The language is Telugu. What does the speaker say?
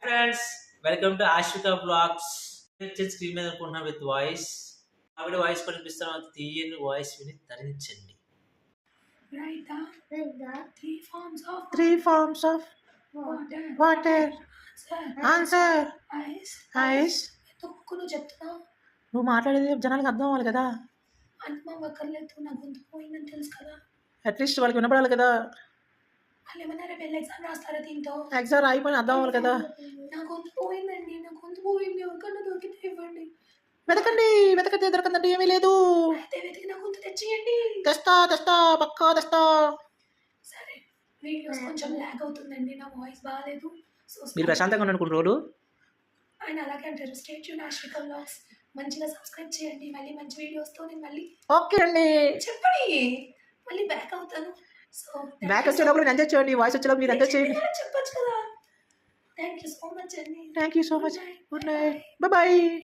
Friends, welcome to Ashwika blogs. Screen మీద అనుకుంటున్నాం విత్ వాయిస్. ఆవిడ వాయిస్ కనిపిస్తాం, అది తీయని వాయిస్ విని తరించండి. Three forms of water. Answer. Ice. నువ్వు చెప్తున్నావు. నువ్వు మాట్లాడేది జనాలకు అర్థం అవ్వాలి కదా. అనుభవం అక్కర్లేదు, నా గొంతు పోయిందని తెలుసు కదా. అట్లీస్ట్ వాళ్ళకి వినపడాలి కదా. వాళ్ళు ఏమన్నా రేపు వెళ్ళి ఎగ్జామ్ రాస్తారా దీంతో? ఎగ్జామ్ అయిపోయిన అర్థం అవ్వాలి కదా. నా గొంతు పోయిందండి, నా గొంతు పోయింది. ఎవరికన్నా దొరికితే ఇవ్వండి. వెతకండి దొరకందండి, ఏమీ లేదు. అయితే వెతికి నా గొంతు తెచ్చేయండి. తెస్తా పక్కా తెస్తా. సరే, వీడియోస్ కొంచెం ల్యాగ్ అవుతుందండి, నా వాయిస్ బాగాలేదు. మీరు ప్రశాంతంగా ఉన్నాను రోజు. ఆయన అలాగే అంటారు. Stay tune Ashwika vlogs. మంచిగా సబ్స్క్రైబ్ చేయండి. మళ్ళీ మంచి వీడియోస్తో నేను మళ్ళీ ఓకే అండి చెప్పండి. మళ్ళీ బ్యాక్ అవుతాను. సో బ్యాక్ వచ్చేటప్పుడు నేను ఎంజాయ్ చేయండి, వాయిస్ వచ్చేటప్పుడు మీరు ఎంజాయ్ చేయండి. చెప్పొచ్చు కదా. థ్యాంక్ యూ సో మచ్ అండి. Thank you so much. Good night. Bye.